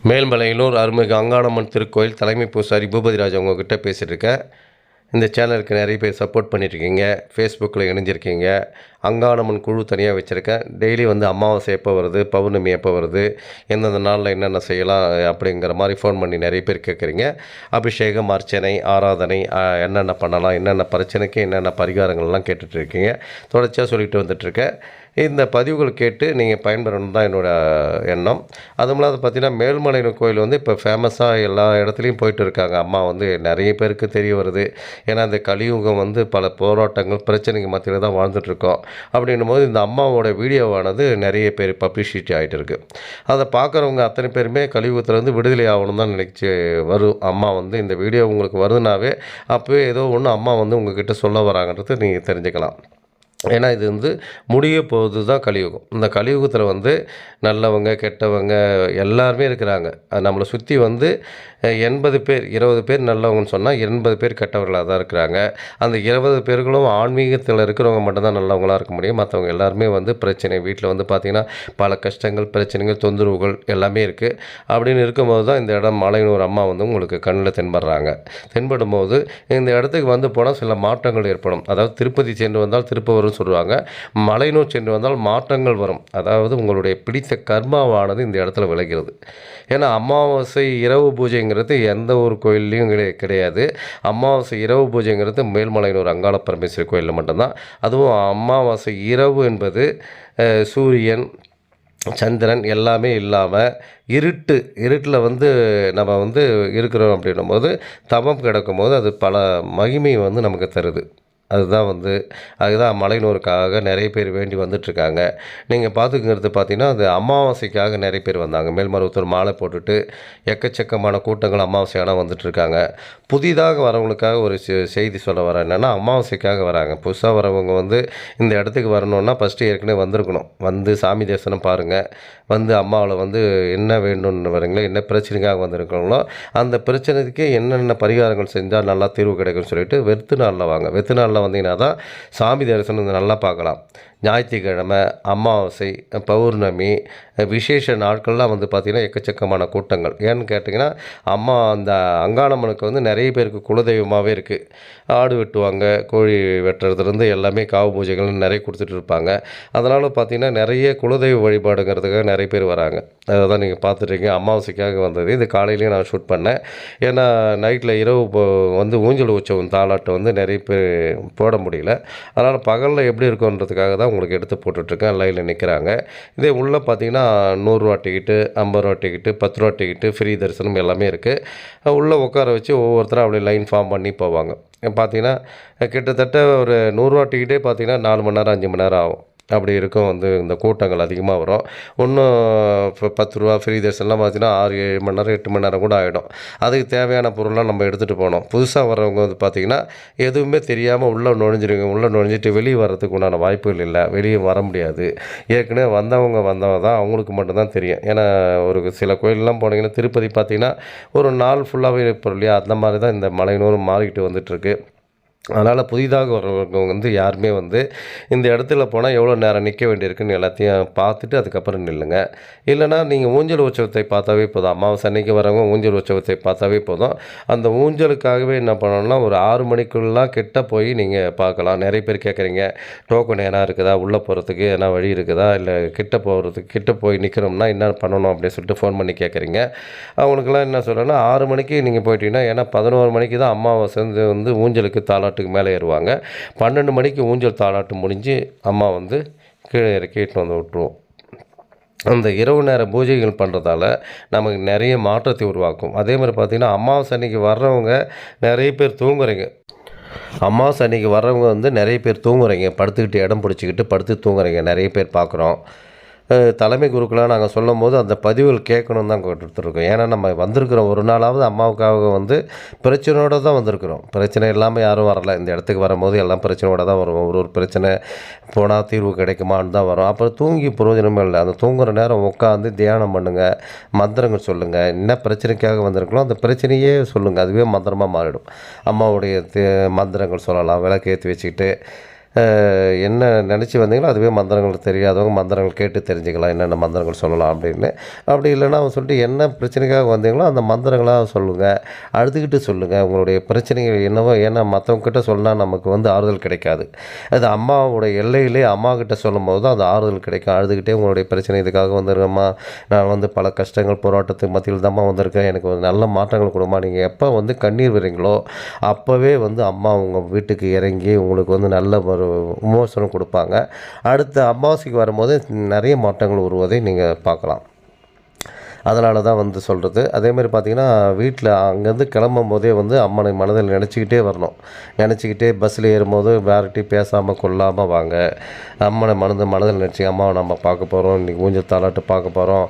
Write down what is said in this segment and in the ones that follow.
மேல்மலையனூர் அருள்மிகு அங்காளம்மன் திருக்கோயில் தலைமை பூசாரி பூபதிராஜ் அவங்கக்கிட்ட பேசிகிட்டு இருக்கேன். இந்த சேனலுக்கு நிறைய பேர் சப்போர்ட் பண்ணிட்டுருக்கீங்க, ஃபேஸ்புக்கில் இணைஞ்சிருக்கீங்க. அங்காளம்மன் குழு தனியாக வச்சுருக்கேன். டெய்லி அமாவாசை எப்போ வருது, பௌர்ணமி எப்போ வருது, எந்தெந்த நாளில் என்னென்ன செய்யலாம் அப்படிங்கிற மாதிரி ஃபோன் பண்ணி நிறைய பேர் கேட்குறீங்க. அபிஷேகம், அர்ச்சனை, ஆராதனை, என்னென்ன பண்ணலாம், என்னென்ன பிரச்சனைக்கு என்னென்ன பரிகாரங்கள்லாம் கேட்டுட்ருக்கீங்க. தொடர்ச்சியாக சொல்லிட்டு வந்துட்டுருக்கேன். இந்த பதிவுகள் கேட்டு நீங்கள் பயன்பெறணும் தான் என்னோடய எண்ணம். அதுவும் இல்லாத பார்த்திங்கன்னா, மேல்மலையனூர் கோயில் இப்போ ஃபேமஸாக எல்லா இடத்துலையும் போயிட்டு இருக்காங்க. அம்மா நிறைய பேருக்கு தெரிய வருது. ஏன்னா இந்த கலியுகம் பல போராட்டங்கள், பிரச்சனைக்கு மத்தியில் தான் வாழ்ந்துட்டுருக்கோம். அப்படின்னும் போது இந்த அம்மாவோட வீடியோவானது நிறைய பேர் பப்ளிசிட்டி ஆகிட்டு இருக்குது. அதை பார்க்குறவங்க அத்தனை பேருமே கலியுகத்துலேருந்து விடுதலை ஆகணும் தான் நினச்சி வரும். அம்மா இந்த வீடியோ உங்களுக்கு வருதுனாவே அப்போவே ஏதோ ஒன்று அம்மா உங்ககிட்ட சொல்ல வராங்கன்றது நீங்கள் தெரிஞ்சுக்கலாம். ஏன்னா இது முடிய போகுது தான் கலியுகம். இந்த கலியுகத்தில் நல்லவங்க, கெட்டவங்க எல்லாருமே இருக்கிறாங்க. நம்மளை சுற்றி 80 பேர் 20 பேர் நல்லவங்கன்னு சொன்னால் 80 பேர் கெட்டவர்களாக தான் இருக்கிறாங்க. அந்த 20 பேர்களும் ஆன்மீகத்தில் இருக்கிறவங்க மட்டும்தான் நல்லவங்களாக இருக்க முடியும். மற்றவங்க எல்லாருமே பிரச்சனை வீட்டில் பார்த்திங்கன்னா பல கஷ்டங்கள், பிரச்சனைகள், தொந்தரவுகள் எல்லாமே இருக்குது. அப்படின்னு இருக்கும்போது தான் இந்த இடம் மலையனூர் அம்மா உங்களுக்கு கண்ணில் தென்படுறாங்க. தென்படும் போது இந்த இடத்துக்கு போனால் சில மாற்றங்கள் ஏற்படும். அதாவது திருப்பதி சென்று வந்தால் திருப்ப சொல்லுவாங்க. மலையனூர் சென்று வந்தால் மாற்றங்கள் வரும். அதாவது உங்களுடைய பிடித்த கர்மாவானது இந்த இடத்துல விளைகிறது. ஏன்னா அமாவாசை இரவு பூஜைங்கிறது எந்த ஒரு கோயில்லையும் கிடையாது. அமாவாசை இரவு பூஜைங்கிறது மேல்மலையனூர் அங்காள பரமேஸ்வரி கோயிலில் மட்டும்தான். அதுவும் அமாவாசை இரவு என்பது சூரியன், சந்திரன் எல்லாமே இல்லாமல் இருட்டில் நம்ம இருக்கிறோம் அப்படின்னும் போது தவம் கிடக்கும் போது அது பல மகிமை நமக்கு தருது. அதுதான் அதுதான் மலையனூருக்காக நிறைய பேர் வேண்டி வந்துட்டுருக்காங்க. நீங்கள் பார்த்துக்கிறது பார்த்தீங்கன்னா, அது அமாவாசைக்காக நிறைய பேர் வந்தாங்க. மேல்மருவத்தூர் மாலை போட்டுட்டு எக்கச்சக்கமான கூட்டங்கள் அமாவாசை ஆனால் வந்துட்டுருக்காங்க. புதிதாக வரவங்களுக்காக ஒரு செய்தி சொல்ல வரேன். என்னென்னா, அமாவாசைக்காக வராங்க. புதுசாக வரவங்க இந்த இடத்துக்கு வரணுன்னா ஃபஸ்ட்டு ஏற்கனவே வந்திருக்கணும். சாமி தரிசனம் பாருங்கள். அம்மாவில் என்ன வேணும்னு வரீங்களோ, என்ன பிரச்சனைக்காக வந்திருக்காங்களோ அந்த பிரச்சனைக்கு என்னென்ன பரிகாரங்கள் செஞ்சால் நல்லா தீர்வு கிடைக்கும்னு சொல்லிட்டு வெத்து நாளில் வாங்க. வெத்து நாளில் வந்தீங்கன்னா தான் சாமி தரிசனம் நல்லா பார்க்கலாம். ஞாயிற்றுக்கிழமை, அமாவாசை, பௌர்ணமி, விசேஷ நாட்கள்லாம் பார்த்திங்கன்னா எக்கச்சக்கமான கூட்டங்கள். ஏன்னு கேட்டிங்கன்னா, அம்மா அந்த அங்காளம்மனுக்கு நிறைய பேருக்கு குலதெய்வமாகவே இருக்குது. ஆடு வெட்டுவாங்க, கோழி வெட்டுறதுலேருந்து எல்லாமே காவு பூஜைகள் நிறைய கொடுத்துட்டு இருப்பாங்க. அதனால் பார்த்திங்கன்னா நிறைய குலதெய்வ வழிபாடுங்கிறதுக்காக நிறைய பேர் வராங்க. அதை தான் நீங்கள் பார்த்துட்ருக்கீங்க. அமாவாசைக்காக வந்தது. இது காலையிலேயே நான் ஷூட் பண்ணேன். ஏன்னா நைட்டில் இரவு ஊஞ்சல் உற்சவம் தாலாட்டு நிறைய பேர் போட முடியல. அதனால் பகலில் எப்படி இருக்குன்றதுக்காக தான் உங்களுக்கு எடுத்து போட்டுட்ருக்கேன். லைனில் நிற்கிறாங்க. இதே உள்ளே பார்த்தீங்கன்னா 100 ரூபா டிக்கெட்டு, 50 ரூபா டிக்கெட்டு, 10 ரூபா டிக்கெட்டு, ஃப்ரீ தரிசனம் எல்லாமே இருக்குது. உள்ளே உட்கார வச்சு ஒவ்வொருத்தரும் அப்படியே லைன் ஃபார்ம் பண்ணி போவாங்க. பார்த்தீங்கன்னா கிட்டத்தட்ட ஒரு 100 ரூபா டிக்கெட்டே பார்த்தீங்கன்னா 4 மணி நேரம் 5 மணி நேரம் ஆகும். அப்படி இருக்கும் இந்த கூட்டங்கள் அதிகமாக வரும். இன்னும் இப்போ 10 ரூபா ஃப்ரீ தரிசனம்லாம் பார்த்தீங்கன்னா 6, 7 மணி நேரம் 8 மணி நேரம் கூட ஆகிடும். அதுக்கு தேவையான பொருள்லாம் நம்ம எடுத்துகிட்டு போகணும். புதுசாக வர்றவங்க பார்த்திங்கன்னா எதுவுமே தெரியாமல் உள்ளே நுழைஞ்சிட்டு வெளியே வர்றதுக்கு உண்டான வாய்ப்புகள் இல்லை. வெளியே வர முடியாது. ஏற்கனவே வந்தவங்க தான் அவங்களுக்கு மட்டும்தான் தெரியும். ஏன்னா ஒரு சில கோயிலெலாம் போனீங்கன்னா, திருப்பதி பார்த்திங்கன்னா ஒரு நாள் ஃபுல்லாகவே இருப்போம் இல்லையா? அந்த மாதிரி தான் இந்த மலையனூர் மாறிக்கிட்டு வந்துட்டுருக்கு. அதனால் புதிதாக வர்றவங்க யாருமே இந்த இடத்துல போனால் எவ்வளோ நேரம் நிற்க வேண்டியிருக்குன்னு எல்லாத்தையும் பார்த்துட்டு அதுக்கப்புறம் நில்லுங்க. இல்லைனா நீங்கள் ஊஞ்சல் உற்சவத்தை பார்த்தாவே போதும். அமாவாசை அன்னைக்கு வரவங்க ஊஞ்சல் உற்சவத்தை பார்த்தாவே போதும். அந்த ஊஞ்சலுக்காகவே என்ன பண்ணணும்னா, ஒரு 6 மணிக்குள்ளலாம் கிட்ட போய் நீங்கள் பார்க்கலாம். நிறைய பேர் கேட்குறீங்க, டோக்கன் எதனா இருக்குதா, உள்ளே போகிறதுக்கு எதனா வழி இருக்குதா, இல்லை கிட்ட போய் நிற்கிறோம்னா என்ன பண்ணணும் அப்படின்னு சொல்லிட்டு ஃபோன் பண்ணி கேட்குறீங்க. அவங்களுக்கெல்லாம் என்ன சொல்கிறேன்னா, 6 மணிக்கு நீங்கள் போயிட்டீங்கன்னா, ஏன்னா 11 மணிக்கு தான் அமாவாசை ஊஞ்சலுக்கு தாலாட்டுக்கு மேலே ஏறுவாங்க. 12 மணிக்கு ஊஞ்சல் தாலாட்டு முடிஞ்சு அம்மா கீழே இறக்கிட்டு விட்டுருவோம். அந்த இரவு நேர பூஜைகள் பண்ணுறதால நமக்கு நிறைய மாற்றத்தை உருவாக்கும். அதே மாதிரி பார்த்திங்கன்னா, அமாவாசை அன்னைக்கு வர்றவங்க நிறைய பேர் தூங்குறீங்க. அமாவாசை அன்னைக்கு வர்றவங்க நிறைய பேர் தூங்குறீங்க. படுத்துக்கிட்டு இடம் பிடிச்சிக்கிட்டு படுத்து தூங்குறீங்க. நிறைய பேர் பார்க்குறோம். தலைமை குருக்களாக நாங்கள் சொல்லும்போது அந்த பதிவுகள் கேட்கணுன்னு தான் கொடுத்துருக்கோம். ஏன்னா நம்ம வந்திருக்கிறோம், ஒரு நாளாவது அம்மாவுக்காக பிரச்சனையோடு தான் வந்திருக்கிறோம். பிரச்சனை இல்லாமல் யாரும் வரலை. இந்த இடத்துக்கு வரும்போது எல்லாம் பிரச்சனையோடு தான் வரும். ஒரு பிரச்சனை போனால் தீர்வு கிடைக்குமான்னு தான் வரும். அப்புறம் தூங்கி பிரயோஜனமே இல்லை. அந்த தூங்குகிற நேரம் உட்காந்து தியானம் பண்ணுங்கள், மந்திரங்கள் சொல்லுங்கள். என்ன பிரச்சனைக்காக வந்திருக்கணும் அந்த பிரச்சனையே சொல்லுங்கள். அதுவே மந்திரமாக மாறிடும். அம்மாவுடைய மந்திரங்கள் சொல்லலாம். விளக்கு ஏற்றி வச்சுக்கிட்டு என்ன நினச்சி வந்தீங்களோ அதுவே மந்திரங்கள் தெரியாதவங்க மந்திரங்கள் கேட்டு தெரிஞ்சுக்கலாம் என்னென்ன மந்திரங்கள் சொல்லலாம் அப்படின்னு. அப்படி இல்லைன்னா அவன் சொல்லிட்டு என்ன பிரச்சனைக்காக வந்தீங்களோ அந்த மந்திரங்களாக சொல்லுங்கள், அழுதுகிட்டு சொல்லுங்கள் உங்களுடைய பிரச்சனைகள் என்னவோ. ஏன்னா மற்றவங்கக்கிட்ட சொன்னால் நமக்கு ஆறுதல் கிடைக்காது. அது அம்மாவோட எல்லையிலே அம்மாக்கிட்ட சொல்லும்போது தான் அந்த ஆறுதல் கிடைக்கும். அழுதுகிட்டே உங்களுடைய பிரச்சனை இதுக்காக வந்துருக்கம்மா, நான் பல கஷ்டங்கள் போராட்டத்துக்கு மத்தியில் தான்மா வந்திருக்கேன், எனக்கு ஒரு நல்ல மாற்றங்கள் கொடுமா. நீங்கள் எப்போ கண்ணீர் விடுறீங்களோ அப்போவே அம்மா உங்கள் வீட்டுக்கு இறங்கி உங்களுக்கு நல்ல ஒரு விமோசனம் கொடுப்பாங்க. அடுத்த அமாவாசைக்கு வரும்போது நிறைய மாற்றங்கள் உருவதை நீங்கள் பார்க்கலாம். அதனால தான் சொல்கிறது. அதேமாதிரி பார்த்திங்கன்னா வீட்டில் அங்கேருந்து கிளம்பும் போதே அம்மனை மனதில் நினச்சிக்கிட்டே வரணும். நினச்சிக்கிட்டே பஸ்ஸில் ஏறும்போது வேறுகிட்டையும் பேசாமல் கொள்ளாமல் வாங்க. அம்மனை மனதில் நினச்சி அம்மாவை நம்ம பார்க்க போகிறோம், இன்றைக்கி ஊஞ்சல் தாலாட்டு பார்க்க போகிறோம்.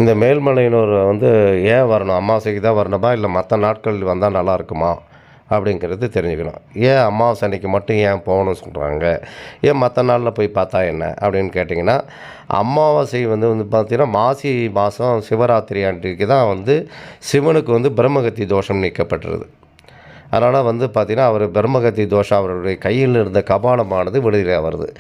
இந்த மேல்மலையனூர் ஏன் வரணும், அமாவாசைக்கு தான் வரணுமா இல்லை மற்ற நாட்கள் வந்தால் நல்லா இருக்குமா அப்படிங்கிறது தெரிஞ்சுக்கணும். ஏன் அமாவாசை அன்னைக்கு மட்டும் ஏன் போகணும்னு சொல்கிறாங்க, ஏன் மற்ற நாளில் போய் பார்த்தா என்ன அப்படின்னு கேட்டிங்கன்னா, அமாவாசை பார்த்திங்கன்னா மாசி மாதம் சிவராத்திரி அன்றைக்கு தான் சிவனுக்கு பிரம்மகத்தி தோஷம் நீக்கப்பட்டுருது. அதனால் பார்த்திங்கன்னா அவர் பிரம்மகத்தி தோஷம் அவருடைய கையில் இருந்த கபாலமானது விடுதலை வருது.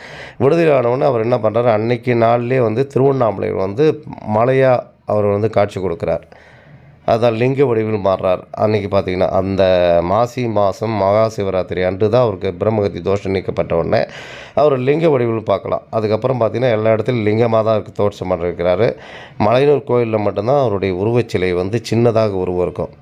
விடுதலை ஆனவுடனே அவர் என்ன பண்ணுறாரு, அன்னைக்கு நாள்லேயே திருவண்ணாமலையில் மலையாக அவர் காட்சி கொடுக்குறார். அதான் லிங்க வடிவில் மாறுறார். அன்றைக்கி பார்த்திங்கன்னா அந்த மாசி மாதம் மகா சிவராத்திரி அன்று தான் அவருக்கு பிரம்மகத்தி தோஷம் நீக்கப்பட்ட உடனே அவர் லிங்க வடிவில் பார்க்கலாம். அதுக்கப்புறம் பார்த்திங்கன்னா எல்லா இடத்துலையும் லிங்கமாக தான் தோற்றம் பண்ணிருக்கிறாரு. மலையனூர் கோயிலில் மட்டும்தான் அவருடைய உருவச்சிலை சின்னதாக உருவம் இருக்கும்.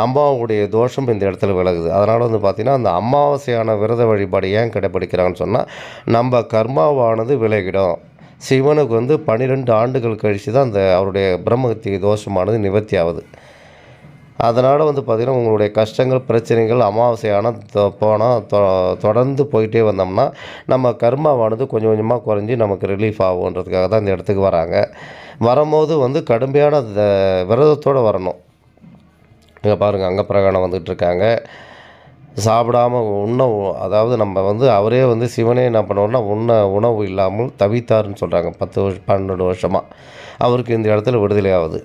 அம்மாவுடைய தோஷம் இந்த இடத்துல விலகுது. அதனால் பார்த்திங்கன்னா அந்த அமாவாசையான விரத வழிபாடு ஏன் கடைப்பிடிக்கிறாங்கன்னு சொன்னால், நம்ம கர்மாவானது விலகிடும். சிவனுக்கு 12 ஆண்டுகள் கழித்து தான் அந்த அவருடைய பிரம்மகத்தி தோஷமானது நிவர்த்தி ஆகுது. அதனால் பார்த்திங்கன்னா உங்களுடைய கஷ்டங்கள் பிரச்சனைகள் அமாவாசையான போனால் தொடர்ந்து போயிட்டே வந்தோம்னா நம்ம கர்மாவானது கொஞ்சம் கொஞ்சமாக குறைஞ்சி நமக்கு ரிலீஃப் ஆகுன்றதுக்காக தான் இந்த இடத்துக்கு வராங்க. வரும்போது கடுமையான அந்த விரதத்தோடு வரணும். இங்கே பாருங்கள், அங்கே பிரகாணம் வந்துகிட்ருக்காங்க. சாப்பிடாம அதாவது நம்ம அவரே சிவனே என்ன பண்ணுவார்னா உணவு இல்லாமல் தவித்தார்னு சொல்கிறாங்க. 10 வருஷம் 12 வருஷமாக அவருக்கு இந்த இடத்துல விடுதலை ஆகுது.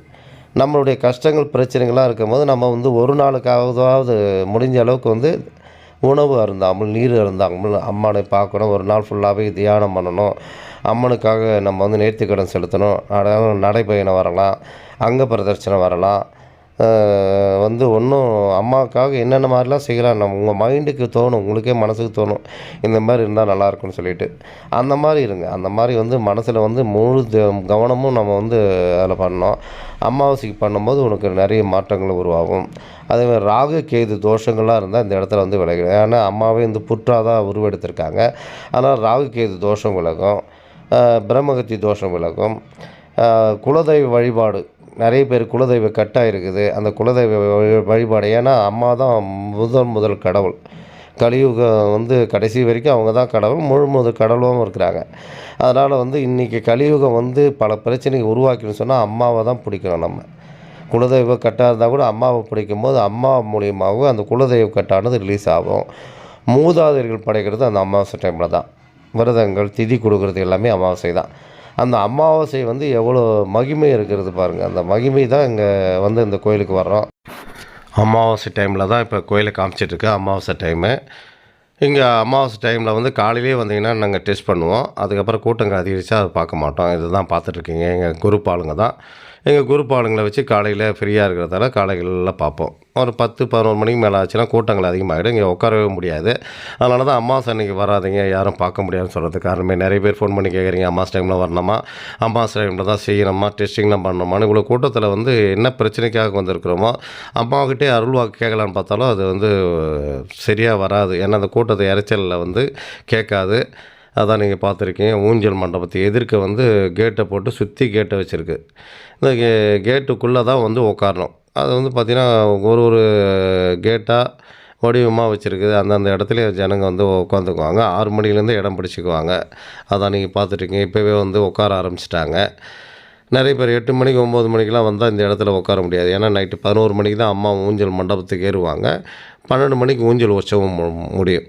நம்மளுடைய கஷ்டங்கள் பிரச்சனைகள்லாம் இருக்கும்போது நம்ம ஒரு நாளுக்காவது முடிஞ்ச அளவுக்கு உணவு அருந்தாமல் நீர் அருந்தாமல் அம்மனை பார்க்கணும். ஒரு நாள் ஃபுல்லாகவே தியானம் பண்ணணும். அம்மனுக்காக நம்ம நேர்த்திக்கடன் செலுத்தணும். நடைபயணம் வரலாம், அங்க பிரதர்சனம் வரலாம். ஒன்றும் அம்மாவுக்காக என்னென்ன மாதிரிலாம் செய்யலாம் நம்ம உங்கள் மைண்டுக்கு தோணும், உங்களுக்கே மனசுக்கு தோணும் இந்த மாதிரி இருந்தால் நல்லாயிருக்குன்னு சொல்லிட்டு அந்த மாதிரி இருங்க. அந்த மாதிரி மனசில் முழு கவனமும் நம்ம அதில் பண்ணோம். அமாவாசைக்கு பண்ணும்போது உனக்கு நிறைய மாற்றங்கள் உருவாகும். அதேமாதிரி ராகு கேது தோஷங்கள்லாம் இருந்தால் இந்த இடத்துல விலகும். ஏன்னா அம்மாவே புற்றாதான் உருவெடுத்திருக்காங்க. அதனால் ராகு கேது தோஷம் விலகும், பிரம்மகத்தி தோஷம் விலகும். குலதெய்வ வழிபாடு நிறைய பேர் குலதெய்வ கட்டாக இருக்குது. அந்த குலதெய்வ வழிபாடு, ஏன்னா அம்மா தான் முதல் கடவுள். கலியுகம் கடைசி வரைக்கும் அவங்க தான் கடவுள், முழு கடவுளும் இருக்கிறாங்க. அதனால் இன்றைக்கி கலியுகம் பல பிரச்சனைகள் உருவாக்கின்னு சொன்னால் அம்மாவை தான் பிடிக்கணும். நம்ம குலதெய்வ கட்டாக இருந்தால் கூட அம்மாவை பிடிக்கும் போது அம்மா மூலியமாகவும் அந்த குலதெய்வ கட்டானது ரிலீஸ் ஆகும். மூதாதையர்கள் படைக்கிறது அந்த அமாவாசை டைமில் தான். விரதங்கள் திதி கொடுக்குறது எல்லாமே அமாவாசை தான். அந்த அமாவாசை எவ்வளோ மகிமை இருக்கிறது பாருங்கள். அந்த மகிமை தான் இங்கே இந்த கோயிலுக்கு வர்றோம். அமாவாசை டைமில் தான் இப்போ கோயிலை காமிச்சிட்ருக்கு. அமாவாசை டைமு இங்கே அமாவாசை டைமில் காலையிலே வந்தீங்கன்னா நாங்கள் டெஸ்ட் பண்ணுவோம். அதுக்கப்புறம் கூட்டங்கள் அதிகரித்தா அதை பார்க்க மாட்டோம். இதுதான் பார்த்துட்ருக்கீங்க. எங்கள் குரூப் ஆளுங்க தான். எங்கள் குரூப் ஆளுங்களை வச்சு காலையில் ஃப்ரீயாக இருக்கிறதால காலைகளில் பார்ப்போம். ஒரு 10-11 மணிக்கு மேலே ஆச்சுன்னா கூட்டங்கள் அதிகமாகிடும், இங்கே உட்காரவே முடியாது. அதனால தான் அமாவாசை அன்றைக்கி வராதிங்க, யாரும் பார்க்க முடியாதுன்னு சொல்கிறதுக்கு காரணமே. நிறைய பேர் ஃபோன் பண்ணி கேட்குறீங்க, அமாவாசை டைமில் வரணுமா, அமாவாசை டைமில் தான் செய்யணுமா, டெஸ்டிங்லாம் பண்ணணுமான்னு. இவ்வளோ கூட்டத்தில் என்ன பிரச்சனைக்காக வந்திருக்கிறோமோ அம்மாவுக்கிட்டே அருள்வாக்கு கேட்கலான்னு பார்த்தாலும் அது சரியாக வராது. ஏன்னா அந்த கூட்டத்தை இறைச்சலில் கேட்காது. அதான் நீங்கள் பார்த்துருக்கீங்க. ஊஞ்சல் மண்டபத்தை எதிர்க்க கேட்டை போட்டு சுற்றி கேட்டை வச்சுருக்கு. இந்த கேட்டுக்குள்ளே தான் உட்காரணும். அது பார்த்திங்கன்னா ஒரு கேட்டாக வடிவமாக வச்சுருக்குது. அந்தந்த இடத்துல ஜனங்க உட்காந்துக்குவாங்க. 6 மணிலேருந்து இடம் பிடிச்சிக்குவாங்க. அதான் நீங்கள் பார்த்துட்ருக்கீங்க. இப்போவே உட்கார ஆரம்பிச்சிட்டாங்க. நிறைய பேர் 8 மணிக்கு 9 மணிக்கெலாம் வந்தால் இந்த இடத்துல உட்கார முடியாது. ஏன்னா நைட்டு 11 மணிக்கு தான் அம்மா ஊஞ்சல் மண்டபத்துக்கு ஏறுவாங்க. 12 மணிக்கு ஊஞ்சல் உற்சவம் முடியும்.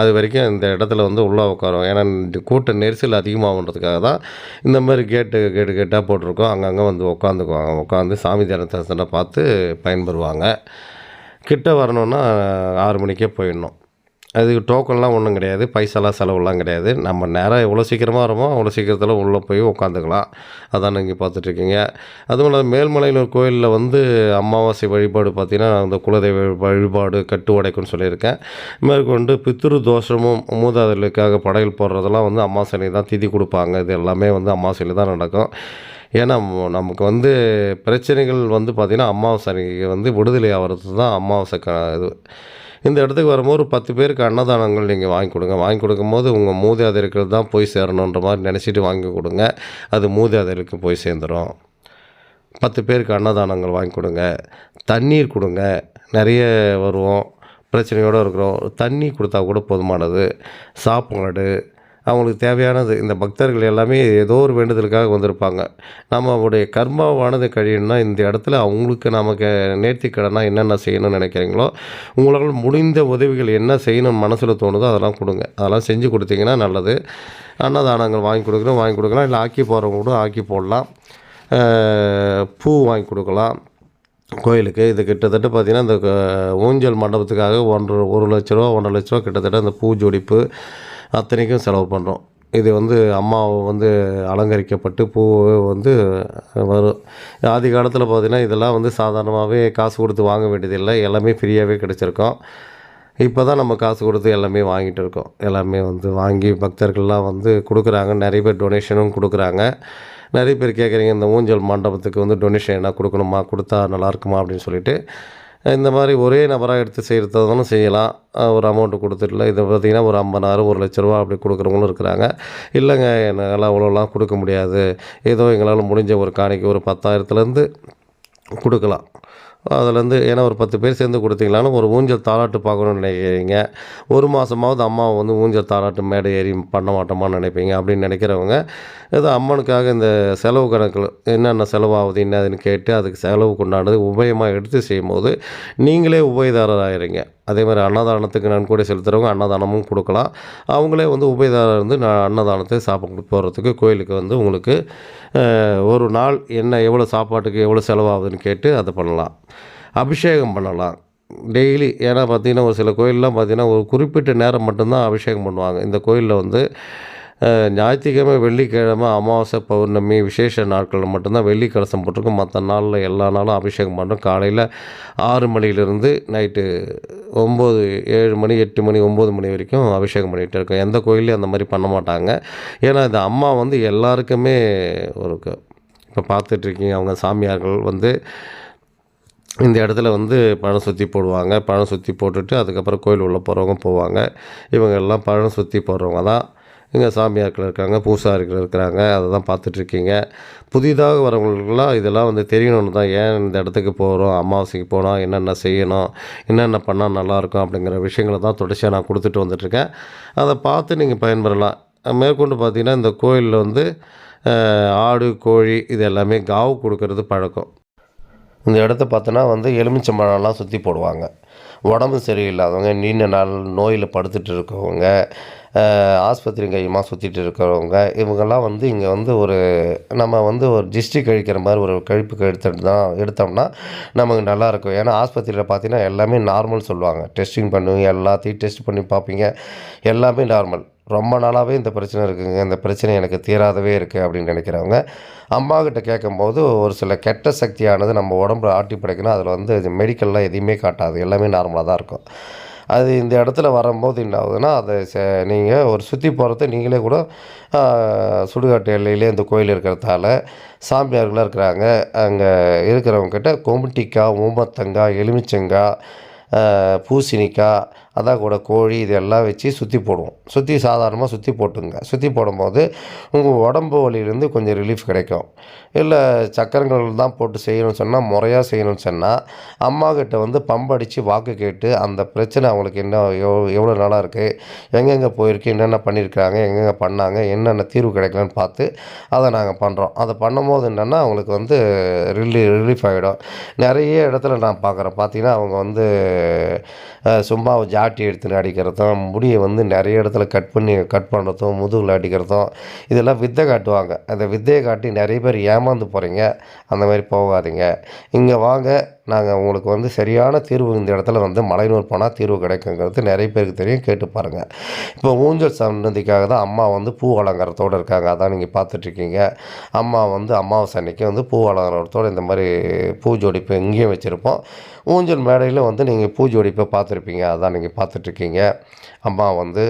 அது வரைக்கும் இந்த இடத்துல உள்ளே உட்காரும். ஏன்னா கூட்ட நெரிசல் அதிகமாகன்றதுக்காக தான் இந்த மாதிரி கேட்டாக போட்டிருக்கோம். அங்கங்கே உட்காந்துக்குவாங்க. உட்காந்து சாமி தரிசனத்தை பார்த்து பயன்பெறுவாங்க. கிட்ட வரணுன்னா 6 மணிக்கே போயிடணும். அதுக்கு டோக்கன்லாம் ஒன்றும் கிடையாது. பைசாலாம் செலவுலாம் கிடையாது. நம்ம நேரம் எவ்வளோ சீக்கிரமா வரோமோ, அவ்வளோ சீக்கிரத்தில உள்ளே போய் உட்காந்துக்கலாம். அதான் நீங்க பார்த்துட்ருக்கீங்க. அதுவும் இல்லாம மேல்மலையனூர் கோயில்ல வந்து அமாவாசை வழிபாடு பார்த்தீங்கன்னா, அந்த குலதெய்வ வழிபாடு கட்டு உடைக்கும்னு சொல்லியிருக்கேன். மேற்கொண்டு பித்ரு தோஷமும் மூதாதையர்களுக்காக படையல் போடுறதெல்லாம் வந்து அமாவாசை அன்னைக்கு தான் திதி குடுப்பாங்க. இது எல்லாமே வந்து அமாவாசையில தான் நடக்கும். ஏன்னா நமக்கு வந்து பிரச்சனைகள் வந்து பார்த்தீங்கன்னா, அமாவாசை அன்னைக்கு வந்து விடுதலை ஆவறது தான் அமாவாசை இது. இந்த இடத்துக்கு வரும்போது ஒரு 10 பேருக்கு அன்னதானங்கள் நீங்க வாங்கி குடுங்க. வாங்கி குடுக்கும்போது உங்க மூதாதையருக்கு தான் போய் சேரணுன்ற மாரி நெனச்சிட்டு வாங்கி குடுங்க. அது மூதாதையருக்கு போய் சேர்ந்துரும். 10 பேருக்கு அன்னதானங்கள் வாங்கி குடுங்க. தண்ணீர் குடுங்க. நெறைய வருவோம். பிரச்சனையோட இருக்கிறோம். தண்ணி குடுத்தா கூட போதுமானது. சாப்பாடு, அவங்களுக்கு தேவையானது இந்த பக்தர்கள் எல்லாமே ஏதோ ஒரு வேண்டுதலுக்காக வந்திருப்பாங்க. நம்மளுடைய கர்மாவானது கழியணும்னா, இந்த இடத்துல அவங்களுக்கு நமக்கு நேர்த்திக்கடனா என்னென்ன செய்யணும்னு நெனைக்கிறீங்களோ, உங்களால முடிந்த உதவிகள் என்ன செய்யணும்னு மனசுல தோணுதோ அதெல்லாம் குடுங்க. அதெல்லாம் செஞ்சு குடுத்தீங்கன்னா நல்லது. அன்னதானங்கள் வாங்கி குடுக்கலாம். இல்ல ஆக்கி போடுறவங்க கூட ஆக்கி போடலாம். பூ வாங்கி குடுக்கலாம் கோயிலுக்கு. இது கிட்டத்தட்ட பார்த்தீங்கன்னா, இந்த ஊஞ்சல் மண்டபத்துக்காக 1,00,000 ரூபா, 1,50,000 ரூபா கிட்டத்தட்ட அந்த பூ ஜோடிப்பு அத்தனைக்கும் செலவு பண்ணுறோம். இது வந்து அம்மாவை வந்து அலங்கரிக்கப்பட்டு பூ வந்து வரும். ஆதி காலத்தில பார்த்தீங்கன்னா, இதெல்லாம் வந்து சாதாரணமாவே காசு குடுத்து வாங்க வேண்டியதில்ல. எல்லாமே ஃப்ரீயாவே கிடைச்சிருக்கும். இப்ப தான் நம்ம காசு குடுத்து எல்லாமே வாங்கிட்டு இருக்கோம். எல்லாமே வந்து வாங்கி பக்தர்கள்லாம் வந்து குடுக்குறாங்க. நெறைய பேர் டொனேஷனும் குடுக்குறாங்க. நெறைய பேர் கேட்குறீங்க, இந்த ஊஞ்சல் மண்டபத்துக்கு வந்து டொனேஷன் எதனா குடுக்கணுமா? குடுத்தா நல்லாயிருக்குமா? அப்படின்னு சொல்லிட்டு. இந்த மாரி ஒரே நபரா எடுத்து செய்றதாலும் செய்யலாம். ஒரு அமௌண்ட் குடுத்துட்டுல இத பார்த்தீங்கன்னா, ஒரு 50,000 1,00,000 ரூபா அப்படி குடுக்குறவங்களும் இருக்கிறாங்க. இல்லங்க என்னால அவ்வளோலாம் குடுக்க முடியாது. ஏதோ எங்களால முடிஞ்ச ஒரு காணிக்கை ஒரு 10,000லேருந்து குடுக்கலாம். அதுலேருந்து ஏன்னா ஒரு 10 பேர் சேர்ந்து குடுத்தீங்கனாலும், ஒரு ஊஞ்சல் தாலாட்டு பார்க்கணும்னு நினைக்கிறீங்க. 1 மாசமாவது அம்மாவ வந்து ஊஞ்சல் தாலாட்டு மேடை ஏறி பண்ண மாட்டோமான்னு நினைப்பீங்க. அப்படின்னு நினைக்கிறவங்க, ஏதோ அம்மனுக்காக இந்த செலவு கணக்குல என்னென்ன செலவாகுது, என்னதுன்னு கேட்டு அதுக்கு செலவுக்கு உண்டானது உபயமா எடுத்து செய்யும்போது, நீங்களே உபயதாரர் ஆயிர்றீங்க. அதேமாதிரி அன்னதானத்துக்கு நன்கொடை செலுத்துறவங்க அன்னதானமும் குடுக்கலாம். அவங்களே வந்து உபயதாரர் இருந்து அன்னதானத்தை சாப்பிட போறதுக்கு கோயிலுக்கு வந்து உங்களுக்கு ஒரு நாள் என்ன எவ்வளோ சாப்பாட்டுக்கு எவ்வளோ செலவாகுதுன்னு கேட்டு அத பண்ணலாம். அபிஷேகம் பண்ணலாம். டெய்லி ஏன்னா பார்த்தீங்கன்னா, ஒரு சில கோயில்லாம் பார்த்தீங்கன்னா, ஒரு குறிப்பிட்ட நேரம் மட்டும் தான் அபிஷேகம் பண்ணுவாங்க. இந்த கோயில்ல வந்து ஞாயிற்றுக்கிழமை, வெள்ளிக்கிழமை, அமாவாசை, பௌர்ணமி, விசேஷ நாட்கள்ல மட்டும்தான் வெள்ளி கலசம் போட்டிருக்கும். மத்த நாள்ல எல்லா நாளும் அபிஷேகம் பண்ணுறோம். காலையில 6 மணிலேருந்து நைட்டு 9, 7 மணி, 8 மணி, 9 மணி வரைக்கும் அபிஷேகம் பண்ணிகிட்டு இருக்கோம். எந்த கோயில்லையும் அந்த மாரி பண்ண மாட்டாங்க. ஏன்னா, இந்த அம்மா வந்து எல்லாருக்குமே ஒரு இப்போ பார்த்துட்ருக்கீங்க அவங்க சாமியார்கள் வந்து இந்த இடத்துல வந்து பழம் சுத்தி போடுவாங்க. பழம் சுத்தி போட்டுட்டு அதுக்கப்புறம் கோயில் உள்ள போகிறவங்க போவாங்க. இவங்க எல்லாம் பழம் சுத்தி போடுறவங்க தான். இங்க சாமியார்கள் இருக்காங்க, பூசாரிகள் இருக்கிறாங்க. அதை தான் பார்த்துட்ருக்கீங்க. புதிதாக வரவங்களுக்கெல்லாம் இதெல்லாம் வந்து தெரியணும்னு தான் ஏன் இந்த இடத்துக்கு போகிறோம், அமாவாசைக்கு போனா என்னென்ன செய்யணும், என்னென்ன பண்ணா நல்லாயிருக்கும் அப்படிங்கிற விஷயங்கள தான் தொடர்ச்சியா நான் குடுத்துட்டு வந்துட்டுருக்கேன். அத பார்த்து நீங்க பயன்பெறலாம். மேற்கொண்டு பார்த்தீங்கன்னா, இந்த கோயில்ல வந்து ஆடு, கோழி இது எல்லாமே காவு குடுக்கறது பழக்கம். இந்த இடத்த பார்த்தோன்னா வந்து எலுமிச்சம்பழம்லாம் சுத்தி போடுவாங்க. உடம்பு சரியில்லாதவங்க, நீண்ட நாள் நோயில படுத்துட்டு இருக்கவங்க, ஆஸ்பத்திரி கையுமா சுத்திட்டு இருக்கிறவங்க, இவங்கெல்லாம் வந்து இங்க வந்து நம்ம வந்து ஒரு திஷ்டி கழிக்கிற மாரி ஒரு கழிப்புக்கு எடுத்தோம்னா நமக்கு நல்லாயிருக்கும். ஏன்னா ஆஸ்பத்திரியில பார்த்தீங்கன்னா, எல்லாமே நார்மல் சொல்லுவாங்க. டெஸ்டிங் பண்ணுவீங்க, எல்லாத்தையும் டெஸ்ட் பண்ணி பார்ப்பீங்க. எல்லாமே நார்மல். ரொம்ப நாளாவே இந்த பிரச்சனை இருக்குங்க. இந்த பிரச்சனை எனக்கு தீராதவே இருக்கு அப்படின்னு நினைக்கிறவங்க, அம்மாகிட்ட கேட்கும்போது ஒரு சில கெட்ட சக்தியானது நம்ம உடம்புல ஆட்டி படைக்குன்னா, அதில வந்து மெடிக்கல்லாம் எதையுமே காட்டாது. எல்லாமே நார்மலா தான் இருக்கும். அது இந்த இடத்துல வரும்போது என்ன ஆகுதுன்னா, அத நீங்க ஒரு சுத்தி போறத நீங்களே கூட சுடுகாட்டு எல்லையிலே இந்த கோயில் இருக்கிறதால, சாமியார்கள்லாம் இருக்கிறாங்க. அங்க இருக்கிறவங்ககிட்ட கொமுட்டிக்காய், ஊமத்தங்காய், எலுமிச்சங்காய், பூசணிக்காய், அதான் கூட கோழி இது எல்லாம் வச்சு சுத்தி போடுவோம். சாதாரணமா சுத்தி போட்டுங்க. சுத்தி போடும்போது உங்க உடம்பு வலியிலேருந்து கொஞ்சம் ரிலீஃப் கிடைக்கும். இல்ல சக்கரங்கள் தான் போட்டு செய்யணும்னு சொன்னா, முறையா செய்யணும்னு சொன்னா, அம்மாகிட்ட வந்து பம்படிச்சு வாக்கு கேட்டு, அந்த பிரச்சனை அவங்களுக்கு என்ன எவ்வளோ நாளா இருக்கு, எங்கெங்க போயிருக்கு, என்னென்ன பண்ணியிருக்காங்க, எங்கெங்க பண்ணாங்க, என்னென்ன தீர்வு கிடைக்கலன்னு பார்த்து, அத நாங்க பண்றோம். அத பண்ணும்போது என்னன்னா, அவங்களுக்கு வந்து ரிலீஃப் ஆயிடும். நெறைய இடத்துல நான் பார்க்குறேன். பார்த்தீங்கன்னா, அவங்க வந்து சும்மா ஜாட்டி எடுத்துன்னு அடிக்கிறதும், முடிய வந்து நெறைய இடத்துல கட் பண்ணுறதும், முதுகுல அடிக்கிறதும், இதெல்லாம் வித்தை காட்டுவாங்க. அந்த வித்தைய காட்டி நெறைய பேர் ஏமாந்து போறீங்க. அந்த மாரி போகாதீங்க. இங்க வாங்க, நாங்கள் உங்களுக்கு வந்து சரியான தீர்வு இந்த இடத்துல வந்து மலையனூர் போனால் தீர்வு கிடைக்குங்கிறது நிறைய பேருக்கு தெரியும், கேட்டு பாருங்கள். இப்போ ஊஞ்சல் சன்னதிக்காக தான் அம்மா வந்து பூ அலங்காரத்தோடு இருக்காங்க. அதான் நீங்கள் பார்த்துட்ருக்கீங்க. அம்மா வந்து அமாவாசை அன்னைக்கு வந்து பூ அலங்காரத்தோடு இந்த மாதிரி பூ ஜோடிப்பு இங்கேயும் வச்சுருப்போம். ஊஞ்சல் மேடையில் வந்து நீங்கள் பூ ஜோடிப்பை பார்த்துருப்பீங்க. அதான் நீங்கள் பார்த்துட்ருக்கீங்க. அம்மா வந்து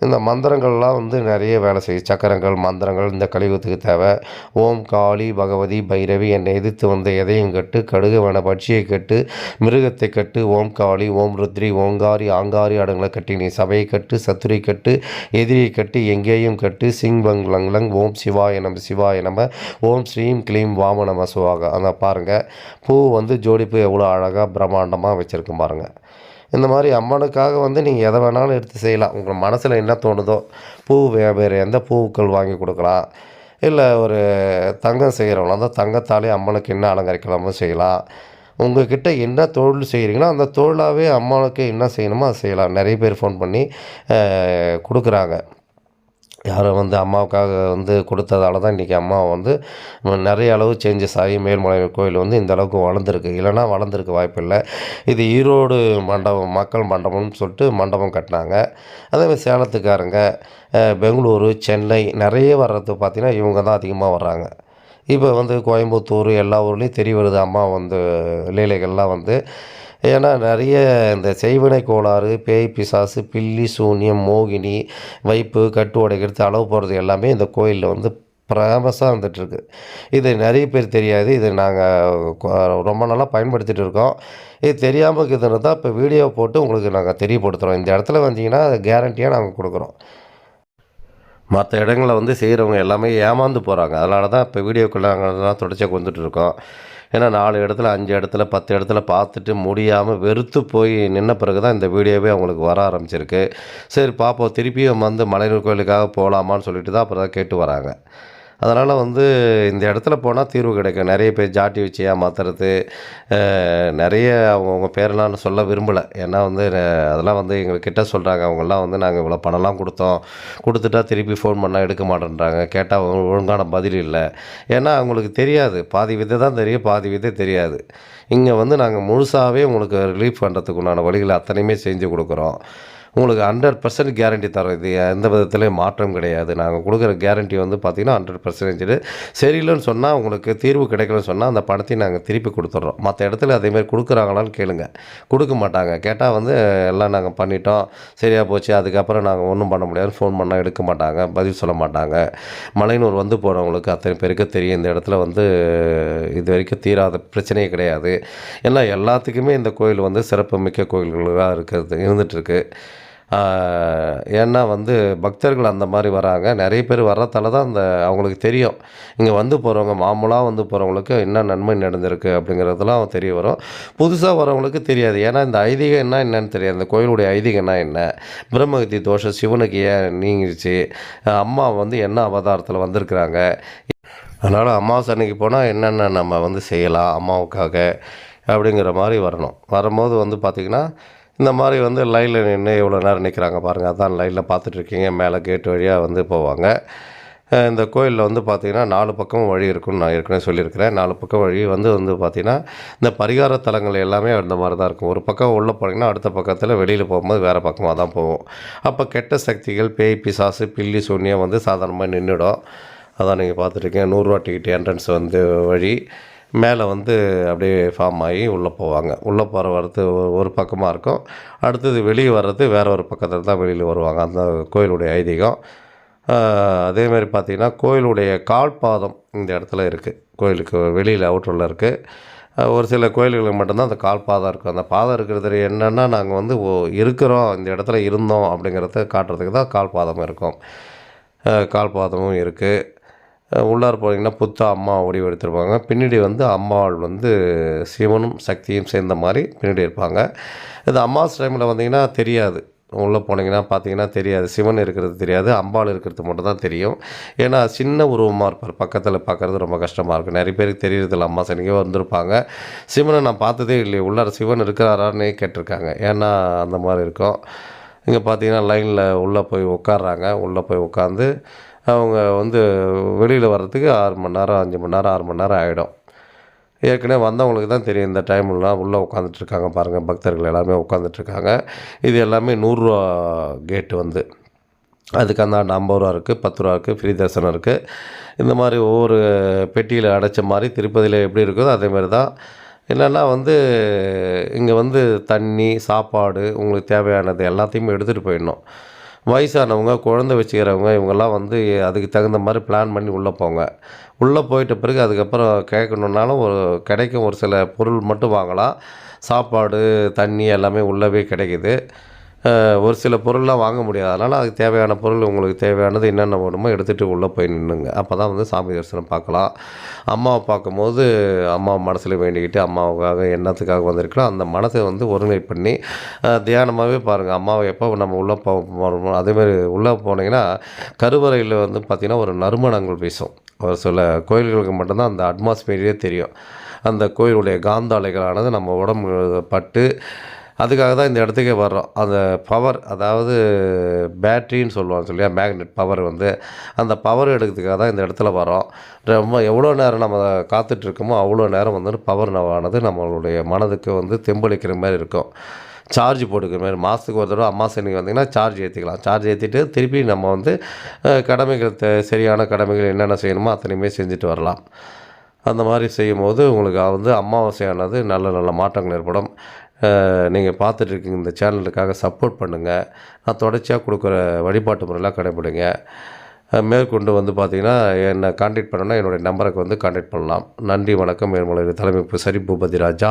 இந்த மந்திரங்கள்லாம் வந்து நிறைய வேலை செய்யும். சக்கரங்கள், மந்திரங்கள் இந்த கலியுகத்துக்கு தேவை. ஓம் காளி பகவதி பைரவி என்னை எதிர்த்து வந்த எதையும் கட்டு, கடுகவன பட்சியை கட்டு, மிருகத்தை கட்டு, ஓம் காளி, ஓம் ருத்ரி, ஓங்காரி, ஆங்காரி ஆடுங்களை கட்டி நீ சபையை கட்டு, சத்துரை கட்டு, எதிரியை கட்டு, எங்கேயும் கட்டு, சிங் பங் லங் லங், ஓம் சிவாய நம சிவாய நம, ஓம் ஸ்ரீம் க்ளீம் வாம நம சிவாக. அந்த பாருங்கள், பூ வந்து ஜோடிப்பு எவ்வளோ அழகாக பிரம்மாண்டமாக வச்சுருக்கு பாருங்கள். இந்த மாதிரி அம்மனுக்காக வந்து நீங்கள் எதை வேணாலும் எடுத்து செய்யலாம். உங்கள் மனசில் என்ன தோணுதோ, பூ வேறு எந்த பூக்கள் வாங்கி கொடுக்கலாம், இல்லை ஒரு தங்கம் செய்கிறவங்களா இருந்தால் தங்கத்தாலே அம்மனுக்கு என்ன அலங்கரிக்கலாமோ செய்யலாம். உங்கள்கிட்ட என்ன தொழில் செய்கிறீங்களோ அந்த தொழிலாகவே அம்மாவுக்கு என்ன செய்யணுமோ அதை செய்யலாம். நிறைய பேர் ஃபோன் பண்ணி கொடுக்குறாங்க. யாரும் வந்து அம்மாவுக்காக வந்து கொடுத்ததால தான் இன்றைக்கி அம்மா வந்து நிறைய அளவு சேஞ்சஸ் ஆகி மேல்மலை கோயில் வந்து இந்த அளவுக்கு வளர்ந்துருக்கு. இல்லைனா வளர்ந்துருக்க வாய்ப்பில்லை. இது ஈரோடு மண்டபம், மக்கள் மண்டபம்னு சொல்லிட்டு மண்டபம் கட்டினாங்க. அதேமாதிரி சேலத்துக்காரங்க, பெங்களூரு, சென்னை நிறைய வர்றது பார்த்திங்கன்னா இவங்க தான் அதிகமாக வர்றாங்க. இப்போ வந்து கோயம்புத்தூர் எல்லா ஊர்லேயும் தெரிய வருது அம்மா வந்து லீலைகள்லாம் வந்து. ஏன்னா நிறைய இந்த செய்வினை கோளாறு, பேய் பிசாசு, பில்லி சூனியம், மோகினி, வைப்பு, கட்டு உடைக்கிறது, அளவு போடுறது எல்லாமே இந்த கோயிலில் வந்து ஃபேமஸாக வந்துட்டுருக்கு. இது நிறைய பேர் தெரியாது. இது நாங்கள் ரொம்ப நாளாக பயன்படுத்திகிட்டு இருக்கோம். இது தெரியாமல் இருக்குதுன்னு தான் இப்போ வீடியோ போட்டு உங்களுக்கு நாங்கள் தெரியப்படுத்துகிறோம். இந்த இடத்துல வந்தீங்கன்னா கேரண்டியாக நாங்கள் கொடுக்குறோம். மற்ற இடங்களில் வந்து செய்கிறவங்க எல்லாமே ஏமாந்து போகிறாங்க. அதனால தான் இப்போ வீடியோக்குள்ளே நாங்கள் தொடர்ச்சியாக வந்துட்டுருக்கோம். ஏன்னா 4 இடத்துல 5 இடத்துல 10 இடத்துல பார்த்துட்டு முடியாமல் வெறுத்து போய் நின்ன பிறகு தான் இந்த வீடியோவே அவங்களுக்கு வர ஆரம்பிச்சிருக்கு. சரி பார்ப்போம், திருப்பியும் வந்து மலையனூர் கோயிலுக்காக போகலாமான்னு சொல்லிட்டு தான் அப்புறம் தான் கேட்டு வராங்க. அதனால் வந்து இந்த இடத்துல போனால் தீர்வு கிடைக்கும். நிறைய பேர் ஜாட்டி வச்சு ஏமாத்துறது, நிறைய அவங்கவுங்க பேரெல்லாம் நான் சொல்ல விரும்பலை. ஏன்னா வந்து அதெல்லாம் வந்து எங்கள்கிட்ட சொல்கிறாங்க. அவங்கெல்லாம் வந்து நாங்கள் இவ்வளோ பணம்லாம் கொடுத்தோம், கொடுத்துட்டா திருப்பி ஃபோன் பண்ணால் எடுக்க மாட்டேன்றாங்க, கேட்டால் ஒழுங்கான பதில் இல்லை. ஏன்னா அவங்களுக்கு தெரியாது, பாதி விதை தான் தெரியும், பாதி விதை தெரியாது. இங்கே வந்து நாங்கள் முழுசாகவே உங்களுக்கு ரிலீஃப் பண்ணுறதுக்கு உண்டான வழிகளை அத்தனையுமே செஞ்சு கொடுக்குறோம். உங்களுக்கு 100% கேரண்டி தரோம். இது எந்த விதத்துலேயும் மாற்றம் கிடையாது. நாங்கள் கொடுக்குற கேரண்டி வந்து பார்த்திங்கன்னா 100% சரியில்லைன்னு சொன்னால், உங்களுக்கு தீர்வு கிடைக்கலன்னு சொன்னால் அந்த பணத்தையும் நாங்கள் திருப்பி கொடுத்துட்றோம். மற்ற இடத்துல அதேமாதிரி கொடுக்குறாங்களான்னு கேளுங்க. கொடுக்க மாட்டாங்க. கேட்டால் வந்து எல்லாம் நாங்கள் பண்ணிட்டோம், சரியாக போச்சு, அதுக்கப்புறம் நாங்கள் ஒன்றும் பண்ண முடியாதுன்னு ஃபோன் பண்ணால் எடுக்க மாட்டாங்க, பதில் சொல்ல மாட்டாங்க. மலையனூர் வந்து போகிறவங்களுக்கு அத்தனை பேருக்கு தெரியும், இந்த இடத்துல வந்து இது வரைக்கும் தீராத பிரச்சனையே கிடையாது. ஏன்னா எல்லாத்துக்குமே இந்த கோயில் வந்து சிறப்பு மிக்க கோயில்களாக இருந்துகிட்ருக்கு. ஏன்னா வந்து பக்தர்கள் அந்த மாதிரி வராங்க. நிறைய பேர் வர்றதால தான் அவங்களுக்கு தெரியும். இங்கே வந்து போகிறவங்க, மாமூலாக வந்து போகிறவங்களுக்கு என்ன நன்மை நடந்திருக்கு அப்படிங்கிறதெல்லாம் தெரிய வரும். புதுசாக வரவங்களுக்கு தெரியாது. ஏன்னா இந்த ஐதீகம் என்னன்னு தெரியாது. இந்த கோயிலுடைய ஐதீகம்னா என்ன, பிரம்மகத்தி தோஷம் சிவனுக்கு ஏன் நீங்கிருச்சு, அம்மா வந்து என்ன அவதாரத்தில் வந்திருக்கிறாங்க. அதனால் அமாவாசை அன்னைக்கு போனால் என்னென்ன நம்ம வந்து செய்யலாம் அம்மாவுக்காக அப்படிங்கிற மாதிரி வரணும். வரும்போது வந்து பார்த்திங்கன்னா இந்த மாதிரி வந்து லைனில் நின்று எவ்வளோ நேரம் நிற்கிறாங்க பாருங்கள். அதான் லைனில் பார்த்துட்ருக்கீங்க. மேலே கேட் வழியாக வந்து போவாங்க. இந்த கோயிலில் வந்து பார்த்திங்கன்னா 4 பக்கமும் வழி இருக்குன்னு நான் ஏற்கனவே சொல்லியிருக்கிறேன். 4 பக்கம் வழி வந்து பார்த்திங்கன்னா இந்த பரிகார தலங்கள் எல்லாமே அந்த மாதிரி தான் இருக்கும். ஒரு பக்கம் உள்ளே போனீங்கன்னா அடுத்த பக்கத்தில் வெளியில் போகும்போது வேறு பக்கமாக தான் போகும். அப்போ கெட்ட சக்திகள், பேய் பிசாசு, பில்லி சூன்யம் வந்து சாதாரணமாக நின்றுடும். அதான் நீங்கள் பார்த்துட்ருக்கீங்க. 100 ரூபா டிக்கெட் என்ட்ரன்ஸ் வந்து வழி மேலே வந்து அப்படியே ஃபார்ம் ஆகி உள்ளே போவாங்க. உள்ளே வரது ஒரு பக்கமாக இருக்கும். அடுத்தது வெளியே வர்றது வேறு ஒரு பக்கத்தில் தான் வெளியில் வருவாங்க. அந்த கோயிலுடைய ஐதீகம். அதேமாதிரி பார்த்திங்கன்னா கோயிலுடைய கால்பாதம் இந்த இடத்துல இருக்குது. கோயிலுக்கு வெளியில் அவுட்டரில் இருக்குது. ஒரு சில கோயில்களுக்கு மட்டும்தான் அந்த கால்பாதம் இருக்குது. அந்த பாதம் இருக்கிறது என்னென்னா, நாங்கள் வந்து இருக்கிறோம், இந்த இடத்துல இருந்தோம் அப்படிங்கிறத காட்டுறதுக்கு தான் கால்பாதம் இருக்கும். கால்பாதமும் இருக்குது. உள்ளார போனீங்கன்னா புத்த அம்மா வடிவெடுத்திருப்பாங்க. பின்னாடி வந்து அம்மாள் வந்து சிவனும் சக்தியும் சேர்ந்த மாதிரி பின்னாடி இருப்பாங்க. இது அமாவாசை டைமில் வந்தீங்கன்னா தெரியாது. உள்ளே போனீங்கன்னா பார்த்தீங்கன்னா தெரியாது. சிவன் இருக்கிறது தெரியாது, அம்பாள் இருக்கிறது மட்டும் தான் தெரியும். ஏன்னா சின்ன உருவமாக இருப்பார். பக்கத்தில் பார்க்குறது ரொம்ப கஷ்டமாக இருக்கும். நிறைய பேருக்கு தெரியறதில்ல. அம்மா சனிக்கே வந்திருப்பாங்க. சிவனை நான் பார்த்ததே இல்லையே, உள்ளார சிவன் இருக்கிறாரான்னு கேட்டிருக்காங்க. ஏன்னா அந்த மாதிரி இருக்கும். இங்கே பார்த்தீங்கன்னா லைனில் உள்ளே போய் உட்காடுறாங்க. உள்ளே போய் உட்காந்து அவங்க வந்து வெளியில் வர்றதுக்கு 6 மணி நேரம், 5 மணி நேரம், 6 மணி நேரம் ஆகிடும். ஏற்கனவே வந்தவங்களுக்கு தான் தெரியும். இந்த டைம்லாம் உள்ளே உட்காந்துட்ருக்காங்க பாருங்கள், பக்தர்கள் எல்லாமே உட்காந்துட்ருக்காங்க. இது எல்லாமே ரூ. 100 கேட்டு வந்து. அதுக்கு அந்தாண்ட ரூ. 50 இருக்குது, ரூ. 10 இருக்குது, ஃப்ரீ தரிசனம் இருக்குது. இந்த மாதிரி ஒவ்வொரு பெட்டியில் அடைச்ச மாதிரி திருப்பதியில் எப்படி இருக்குதோ அதேமாரி தான். என்னென்னா வந்து இங்கே வந்து தண்ணி, சாப்பாடு, உங்களுக்கு தேவையானது எல்லாத்தையுமே எடுத்துகிட்டு போயிடணும். வயசானவங்க, குழந்தை வச்சுக்கிறவங்க இவங்கெல்லாம் வந்து அதுக்கு தகுந்த மாதிரி பிளான் பண்ணி உள்ளே போங்க. உள்ளே போயிட்ட பிறகு அதுக்கப்புறம் கேட்கணுன்னாலும் கிடைக்கும். ஒரு சில பொருள் மட்டும் வாங்கலாம். சாப்பாடு, தண்ணி எல்லாமே உள்ளவே கிடைக்குது. ஒரு சில பொருள்லாம் வாங்க முடியாது. அதனால் அதுக்கு தேவையான பொருள் உங்களுக்கு தேவையானது என்னென்ன வேணுமோ எடுத்துகிட்டு உள்ளே போய் நின்னுங்க. அப்போ தான் வந்து சாமி தரிசனம் பார்க்கலாம். அம்மாவை பார்க்கும்போது அம்மாவை மனசில் வேண்டிக்கிட்டு அம்மாவுக்காக என்னத்துக்காக வந்திருக்கிறோம் அந்த மனசை வந்து ஒருங்கிணை பண்ணி தியானமாகவே பாருங்கள். அம்மாவை எப்போ நம்ம உள்ளே போகிறோமோ அதேமாதிரி உள்ளே போனீங்கன்னா கருவறையில் வந்து பார்த்திங்கன்னா ஒரு நறுமணங்கள் வீசும். ஒரு சில கோயில்களுக்கு மட்டும்தான் அந்த அட்மாஸ்பியரே தெரியும். அந்த கோயிலுடைய காந்த அலைகளானது நம்ம உடம்பு பட்டு அதுக்காக தான் இந்த இடத்துக்கே வர்றோம். அந்த பவர், அதாவது பேட்ரின்னு சொல்லுவாங்க இல்லையா, மேக்னெட் பவர் வந்து அந்த பவர் எடுக்கிறதுக்காக தான் இந்த இடத்துல வரோம். ரொம்ப எவ்வளோ நேரம் நம்ம காத்துட்ருக்கோமோ அவ்வளோ நேரம் வந்து பவர் ஆனது நம்மளுடைய மனதுக்கு வந்து தெம்பளிக்கிற மாதிரி இருக்கும். சார்ஜ் போட்டுக்கிற மாதிரி மாதத்துக்கு ஒரு தடவை அமாவாசை அன்னைக்கு வந்திங்கன்னா சார்ஜ் ஏற்றிக்கலாம். சார்ஜ் ஏற்றிட்டு திருப்பி நம்ம வந்து கடமைகள் சரியான கடமைகள் என்னென்ன செய்யணுமோ அத்தனையுமே செஞ்சுட்டு வரலாம். அந்த மாதிரி செய்யும்போது உங்களுக்கு வந்து அமாவாசையானது நல்ல நல்ல மாற்றங்கள் ஏற்படும். நீங்கள் பார்த்துட்ருக்கீங்க இந்த சேனலுக்காக சப்போர்ட் பண்ணுங்கள். நான் தொடர்ச்சியாக கொடுக்குற வழிபாட்டு முறையெல்லாம் கடைப்பிடிங்க. மேற்கொண்டு வந்து பார்த்திங்கன்னா என்னை கான்டாக்ட் பண்ணணுன்னா என்னுடைய நம்பருக்கு வந்து கான்டாக்ட் பண்ணலாம். நன்றி, வணக்கம். என்னுடைய தலைமை பூசாரி பூபதி ராஜா.